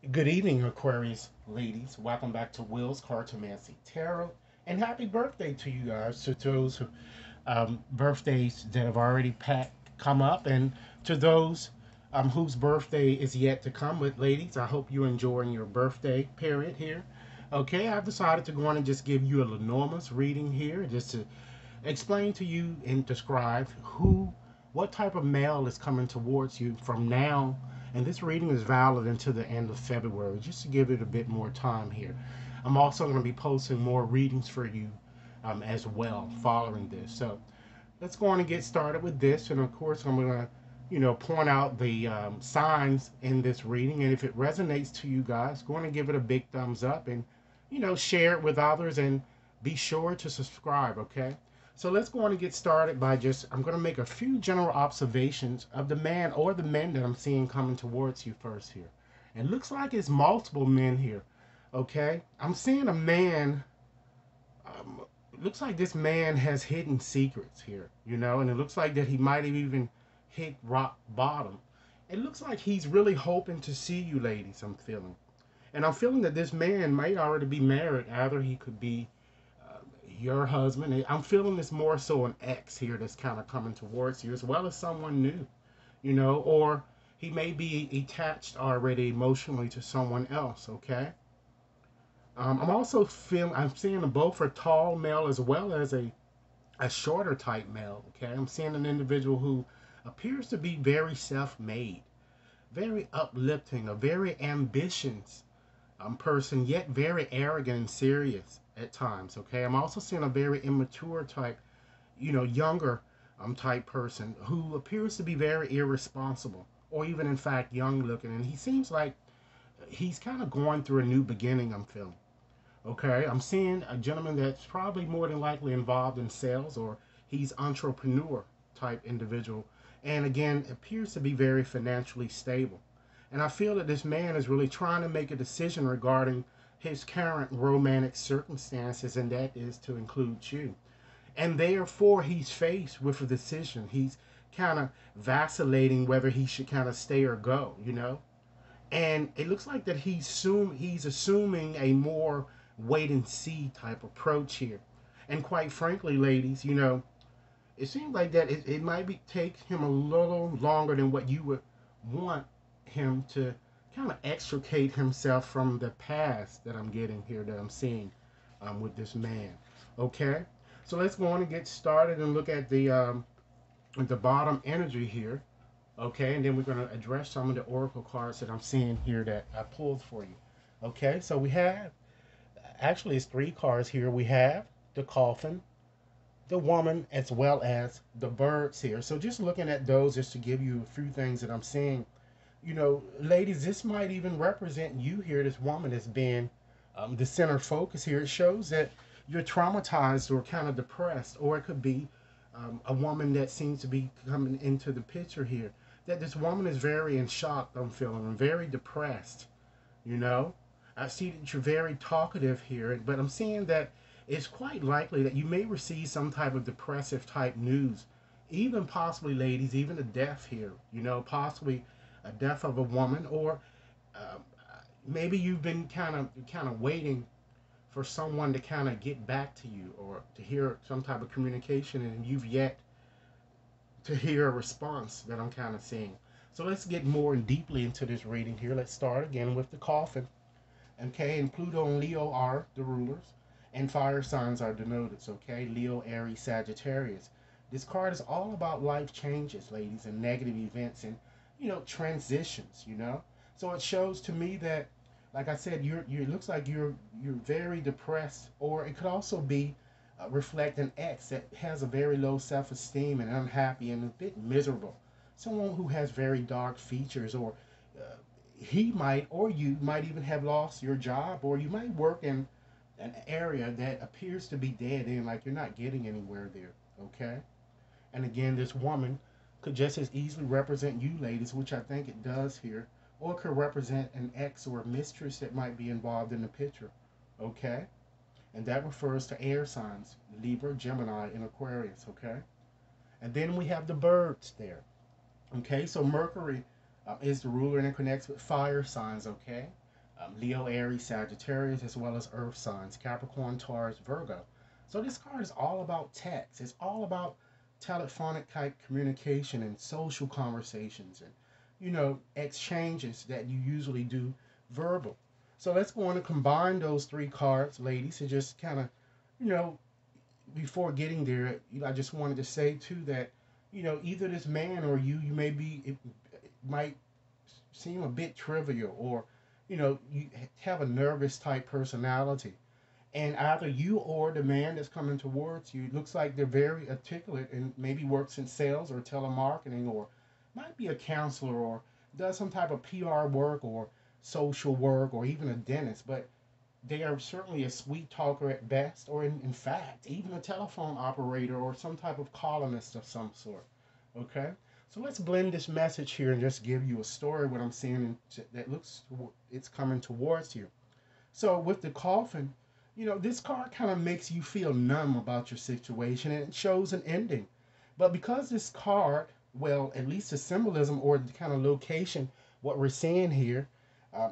Good evening, Aquarius ladies. Welcome back to Will's Cartomancy Tarot. And happy birthday to you guys, to those who, birthdays that have already come up, and to those whose birthday is yet to come. With ladies, I hope you're enjoying your birthday period here. Okay, I've decided to go on and just give you a Lenormand's reading here, just to explain to you and describe what type of mail is coming towards you from now. And this reading is valid until the end of February, just to give it a bit more time here. I'm also going to be posting more readings for you as well following this. So let's go on and get started with this. And of course, I'm going to, point out the signs in this reading. And if it resonates to you guys, go on and give it a big thumbs up and, share it with others and be sure to subscribe, okay? So let's go on and get started by I'm going to make a few general observations of the man or the men that I'm seeing coming towards you first here. And it looks like it's multiple men here, okay? I'm seeing a man. It looks like this man has hidden secrets here, and it looks like that he might have even hit rock bottom. It looks like he's really hoping to see you, ladies. I'm feeling. And I'm feeling that this man might already be married. Either he could be your husband. I'm feeling this more so an ex here that's kind of coming towards you, as well as someone new, or he may be attached already emotionally to someone else, okay? I'm seeing both a tall male as well as a shorter type male, okay? I'm seeing an individual who appears to be very self-made, very uplifting, a very ambitious person, yet very arrogant and serious at times. Okay, I'm also seeing a very immature type, younger type person who appears to be very irresponsible, or even in fact young looking, and he seems like he's kind of going through a new beginning. I'm feeling. Okay, I'm seeing a gentleman that's probably more than likely involved in sales, or he's entrepreneur type individual, and again appears to be very financially stable. And I feel that this man is really trying to make a decision regarding his current romantic circumstances, and that is to include you. And therefore, he's faced with a decision. He's kind of vacillating whether he should kind of stay or go. And it looks like that he's assuming a more wait and see type approach here. And quite frankly, ladies, it seems like that it might take him a little longer than what you would want him to kind of extricate himself from the past that I'm getting here, that I'm seeing with this man. Okay, so let's go on and get started and look at the bottom energy here. Okay, and then we're going to address some of the oracle cards that I'm seeing here that I pulled for you. Okay, so we have, actually it's three cards here. We have the coffin, the woman, as well as the birds here. So just looking at those, just to give you a few things that I'm seeing. Ladies, this might even represent you here, this woman as being the center focus here. It shows that you're traumatized or kind of depressed, or it could be a woman that seems to be coming into the picture here. That this woman is very in shock, I'm feeling, and very depressed. You know, I see that you're very talkative here, but I'm seeing that it's quite likely that you may receive some type of depressive type news, even possibly, ladies, even a death here. Possibly a death of a woman, or um, maybe you've been kind of waiting for someone to kind of get back to you or to hear some type of communication, and you've yet to hear a response that I'm kind of seeing. So let's get more deeply into this reading here. Let's start again with the coffin. Okay, and Pluto and Leo are the rulers, and fire signs are denoted. Okay, Leo, Aries, Sagittarius. This card is all about life changes, ladies, and negative events, and transitions. So it shows to me that, like I said, you it looks like you're very depressed, or it could also be reflect an ex that has a very low self-esteem and unhappy and a bit miserable. Someone who has very dark features, or uh, he might, or you might even have lost your job, or you might work in an area that appears to be dead end, like you're not getting anywhere there. Okay, and again, this woman could just as easily represent you, ladies, which I think it does here, or it could represent an ex or a mistress that might be involved in the picture. Okay, and that refers to air signs: Libra, Gemini, and Aquarius. Okay, and then we have the birds there. Okay, so Mercury is the ruler and it connects with fire signs. Okay, Leo, Aries, Sagittarius, as well as Earth signs, Capricorn, Taurus, Virgo. So this card is all about text. It's all about telephonic type communication and social conversations and, exchanges that you usually do verbal. So let's go on and combine those three cards, ladies, and just kind of, you know, before getting there, I just wanted to say too that, either this man or you may be, it might seem a bit trivial, or you have a nervous type personality, and either you or the man that's coming towards you looks like they're very articulate and maybe works in sales or telemarketing, or might be a counselor, or does some type of PR work or social work, or even a dentist, but they are certainly a sweet talker at best, or in fact even a telephone operator or some type of columnist of some sort. Okay, so let's blend this message here and just give you a story what I'm seeing that looks it's coming towards you. So with the coffin, this card kind of makes you feel numb about your situation, and it shows an ending. But because this card, well, at least the symbolism or the kind of location, what we're seeing here,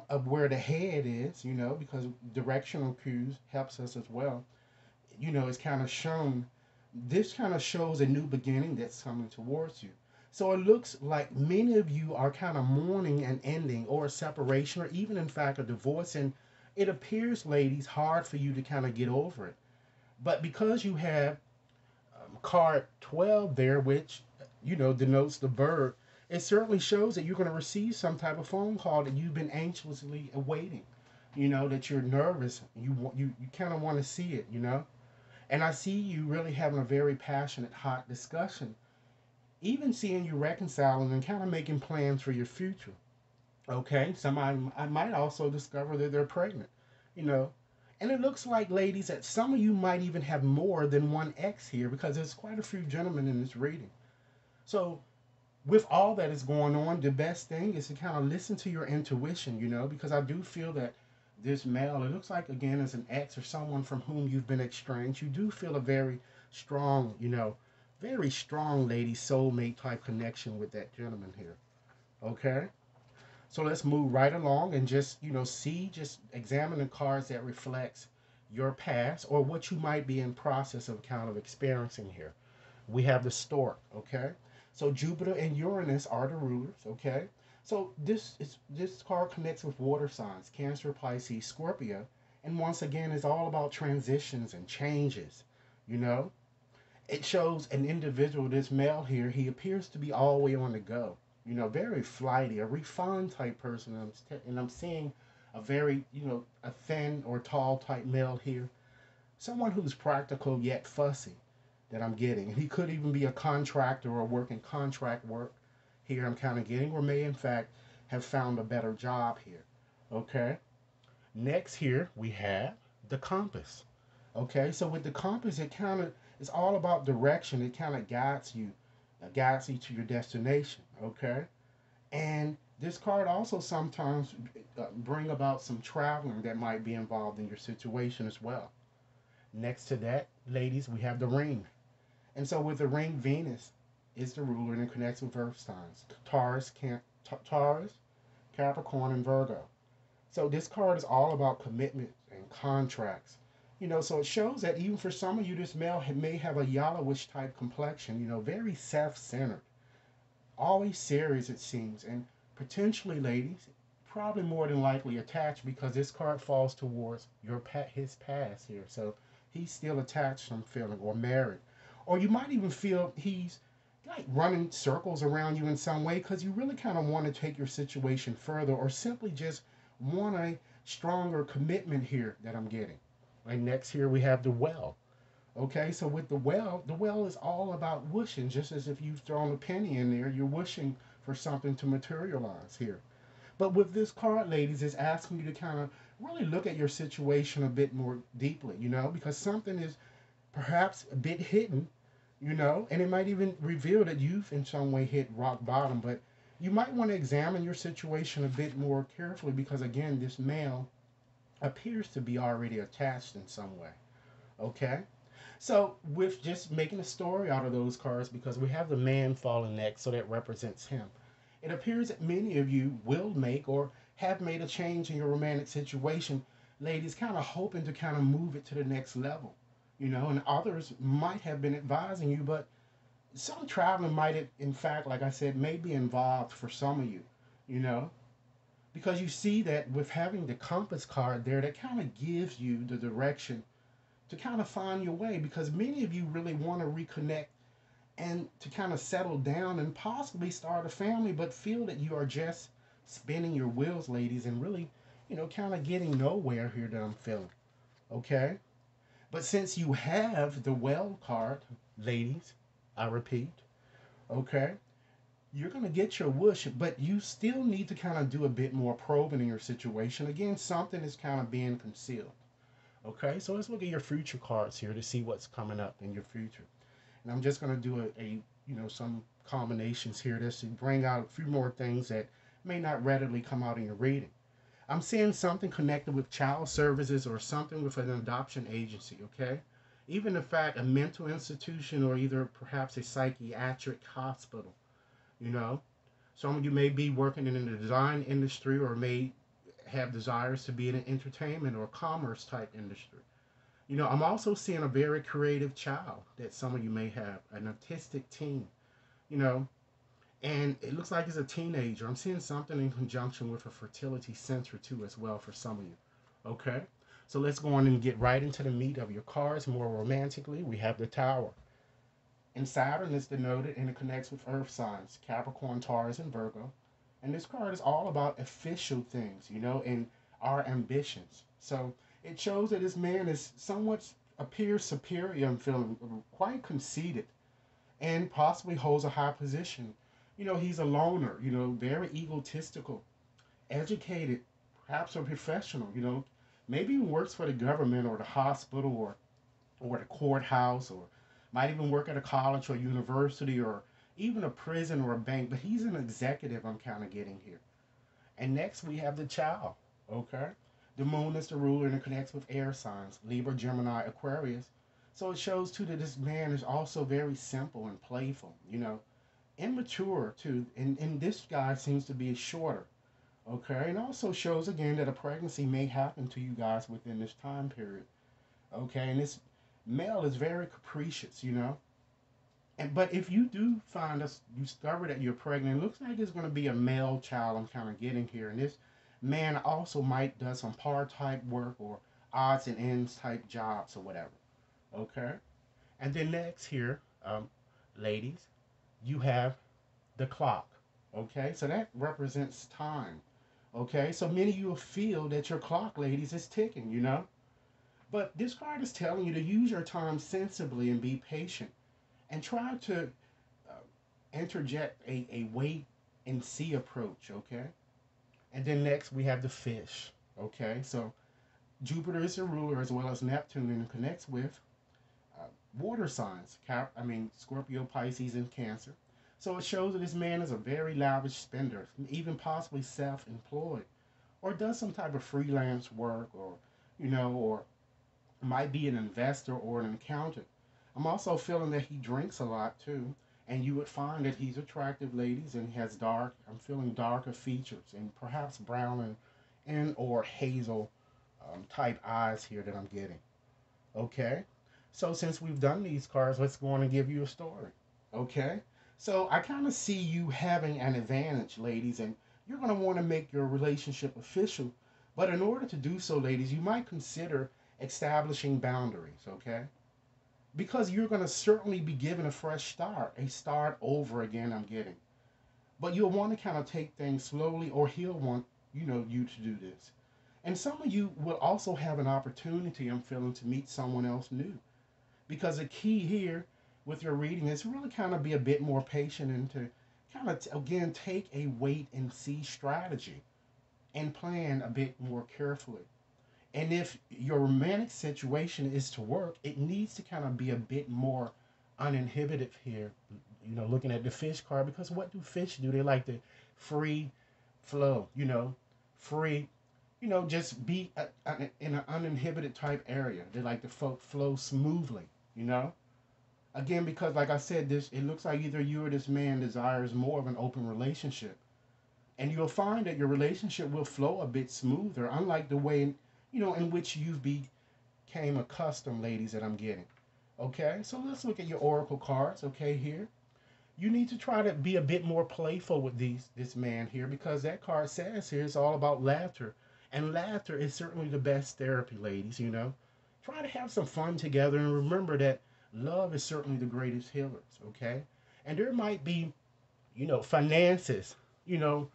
of where the head is, because directional cues helps us as well. It's kind of shown. This kind of shows a new beginning that's coming towards you. So it looks like many of you are kind of mourning an ending or a separation, or even in fact a divorce, and it appears, ladies, hard for you to kind of get over it. But because you have card 12 there, which denotes the bird, it certainly shows that you're going to receive some type of phone call that you've been anxiously awaiting. That you're nervous. You kind of want to see it. And I see you really having a very passionate, hot discussion. Even seeing you reconciling and kind of making plans for your future. Okay, somebody I might also discover that they're pregnant. You know, and it looks like, ladies, that some of you might even have more than one ex here, because there's quite a few gentlemen in this reading. So with all that is going on, the best thing is to kind of listen to your intuition, because I do feel that this male, it looks like, again, as an ex or someone from whom you've been estranged, you do feel a very strong, very strong, lady, soulmate type connection with that gentleman here. Okay? So let's move right along and just, just examine the cards that reflects your past or what you might be in process of kind of experiencing here. We have the stork, okay? So Jupiter and Uranus are the rulers, okay? So this card connects with water signs, Cancer, Pisces, Scorpio, and once again is all about transitions and changes, you know? It shows an individual, this male here, he appears to be all the way on the go, very flighty, a refined type person, and I'm seeing a very, a thin or tall type male here, someone who's practical yet fussy that I'm getting. He could even be a contractor or working contract work here I'm kind of getting, or may in fact have found a better job here. Okay. Next here we have the compass. Okay, so with the compass, it kind of it's all about direction. It kind of guides you to your destination. Okay, and this card also sometimes bring about some traveling that might be involved in your situation as well. Next to that, ladies, we have the ring. And so with the ring, Venus is the ruler and it connects with earth signs. Taurus, Capricorn, and Virgo. So this card is all about commitment and contracts. So it shows that even for some of you, this male may have a yellowish type complexion, very self-centered. Always serious, it seems. And potentially, ladies, probably more than likely attached, because this card falls towards his past here. So he's still attached, I'm feeling, or married. Or you might even feel he's like running circles around you in some way, because you really kind of want to take your situation further, or simply just want a stronger commitment here that I'm getting. And next here we have the well. Okay, so with the well is all about wishing, just as if you've thrown a penny in there, you're wishing for something to materialize here. But with this card, ladies, it's asking you to kind of really look at your situation a bit more deeply, because something is perhaps a bit hidden, and it might even reveal that you've in some way hit rock bottom. But you might want to examine your situation a bit more carefully, because again, this male appears to be already attached in some way. Okay? So with just making a story out of those cards, because we have the man falling next, so that represents him. It appears that many of you will make or have made a change in your romantic situation, ladies, kind of hoping to kind of move it to the next level, and others might have been advising you, but some traveling might, in fact, like I said, may be involved for some of you, you know, because you see that with having the compass card there, that kind of gives you the direction to kind of find your way, because many of you really want to reconnect and to kind of settle down and possibly start a family, but feel that you are just spinning your wheels, ladies, and really, kind of getting nowhere here that I'm feeling. Okay? But since you have the well card, ladies, I repeat, okay, you're going to get your wish, but you still need to kind of do a bit more probing in your situation. Again, something is kind of being concealed. Okay, so let's look at your future cards here to see what's coming up in your future. And I'm just going to do some combinations here just to bring out a few more things that may not readily come out in your reading. I'm seeing something connected with child services or something with an adoption agency, okay? Even the fact a mental institution or either perhaps a psychiatric hospital, you know? Some of you may be working in the design industry or may have desires to be in an entertainment or commerce type industry. I'm also seeing a very creative child that some of you may have, an autistic teen, you know, and it looks like it's a teenager. I'm seeing something in conjunction with a fertility center too, as well, for some of you. Okay, so let's go on and get right into the meat of your cards more romantically. We have the Tower. And Saturn is denoted and it connects with Earth signs, Capricorn, Taurus, and Virgo. And this card is all about official things, and our ambitions. So it shows that this man is somewhat appears superior and feeling quite conceited and possibly holds a high position. He's a loner, very egotistical, educated, perhaps a professional, maybe even works for the government or the hospital or the courthouse, or might even work at a college or university or even a prison or a bank, but he's an executive, I'm kind of getting here. And next we have the Child, okay? The moon is the ruler and it connects with air signs, Libra, Gemini, Aquarius. So it shows too that this man is also very simple and playful, immature too. And this guy seems to be shorter, okay? And also shows again that a pregnancy may happen to you guys within this time period, okay? And this male is very capricious, but if you do find us, you discover that you're pregnant, it looks like it's going to be a male child. I'm kind of getting here, and this man also might do some part type work or odds and ends type jobs or whatever. Okay, and then next here, ladies, you have the clock. Okay, so that represents time. Okay, so many of you will feel that your clock, ladies, is ticking. But this card is telling you to use your time sensibly and be patient and try to uh, interject a wait and see approach, okay? And then next we have the Fish, okay? So Jupiter is the ruler as well as Neptune, and it connects with uh, water signs, Scorpio, Pisces, and Cancer. So it shows that this man is a very lavish spender, even possibly self-employed, or does some type of freelance work, or might be an investor or an accountant. I'm also feeling that he drinks a lot too, and you would find that he's attractive, ladies, and he has I'm feeling darker features and perhaps brown and or hazel type eyes here that I'm getting. Okay, so since we've done these cards, let's go on and give you a story. Okay, so I kind of see you having an advantage, ladies, and you're going to want to make your relationship official. But in order to do so, ladies, you might consider establishing boundaries, okay? Because you're going to certainly be given a fresh start, a start over again, I'm getting. But you'll want to kind of take things slowly, or he'll want, you to do this. And some of you will also have an opportunity, I'm feeling, to meet someone else new. Because the key here with your reading is really kind of be a bit more patient and to kind of, again, take a wait and see strategy and plan a bit more carefully. And if your romantic situation is to work, it needs to kind of be a bit more uninhibited here. Looking at the Fish card, because what do fish do? They like the free flow, free, just be in an uninhibited type area. They like to flow smoothly, Again, because like I said, it looks like either you or this man desires more of an open relationship. And you'll find that your relationship will flow a bit smoother, unlike the way, in which you've became accustomed, ladies, that I'm getting. Okay, so let's look at your oracle cards. Okay, here you need to try to be a bit more playful with this man here, because that card says here it's all about laughter, and laughter is certainly the best therapy, ladies. Try to have some fun together, and remember that love is certainly the greatest healers. Okay, and there might be, finances, you know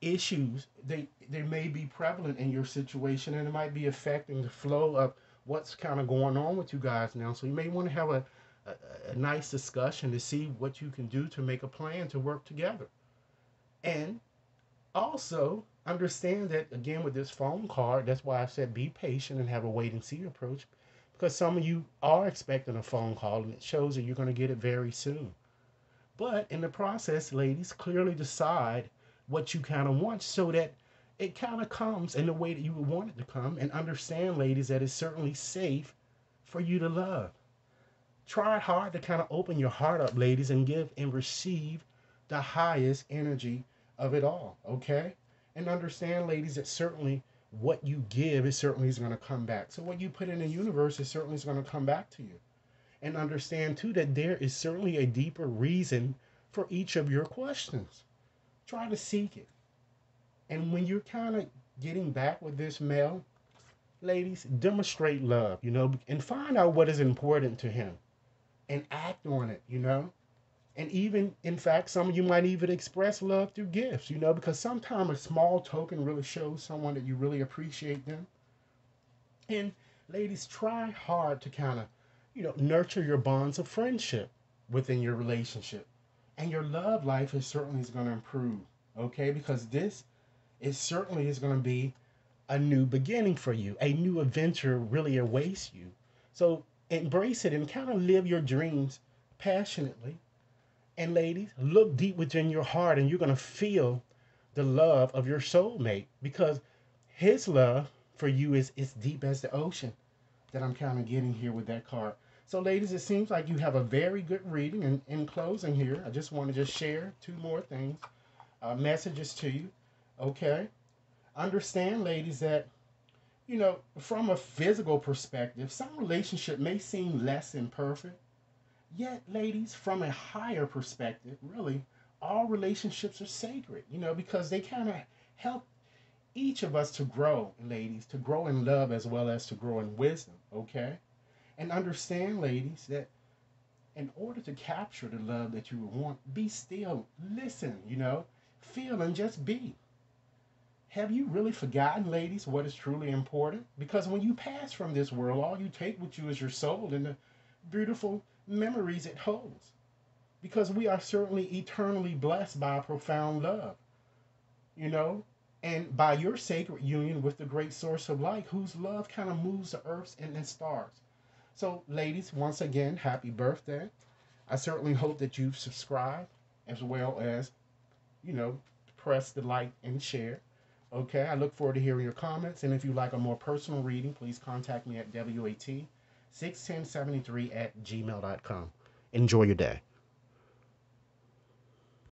issues, they may be prevalent in your situation, and it might be affecting the flow of what's kind of going on with you guys now. So you may want to have a, a nice discussion to see what you can do to make a plan to work together. And also understand that, again, with this phone card, that's why I said be patient and have a wait and see approach, because some of you are expecting a phone call, and it shows that you're going to get it very soon. But in the process, ladies, clearly decide what you kind of want, so that it kind of comes in the way that you would want it to come. And understand, ladies, that it's certainly safe for you to love. Try hard to kind of open your heart up, ladies, and give and receive the highest energy of it all, okay? And understand, ladies, that certainly what you give is certainly is going to come back. So what you put in the universe is certainly is going to come back to you. And understand too that there is certainly a deeper reason for each of your questions. Try to seek it. And when you're kind of getting back with this male, ladies, demonstrate love, and find out what is important to him and act on it. And even, in fact, some of you might even express love through gifts, because sometimes a small token really shows someone that you really appreciate them. And ladies, try hard to kind of, nurture your bonds of friendship within your relationship. And your love life is certainly is going to improve, okay? Because this is certainly is going to be a new beginning for you. A new adventure really awaits you. So embrace it and kind of live your dreams passionately. And ladies, look deep within your heart, and you're going to feel the love of your soulmate, because his love for you is deep as the ocean that I'm kind of getting here with that card. So, ladies, it seems like you have a very good reading. And in closing here, I just want to just share two more things, messages to you. Okay? Understand, ladies, that, from a physical perspective, some relationship may seem less than perfect. Yet, ladies, from a higher perspective, really, all relationships are sacred, because they kind of help each of us to grow, ladies, to grow in love as well as to grow in wisdom, okay? And understand, ladies, that in order to capture the love that you want, be still, listen, feel and just be. Have you really forgotten, ladies, what is truly important? Because when you pass from this world, all you take with you is your soul and the beautiful memories it holds. Because we are certainly eternally blessed by a profound love, you know, and by your sacred union with the great source of light, whose love kind of moves the earths and stars. So, ladies, once again, happy birthday. I certainly hope that you've subscribed, as well as, press the like and share. Okay, I look forward to hearing your comments. And if you like a more personal reading, please contact me at WAT61073 at gmail.com. Enjoy your day.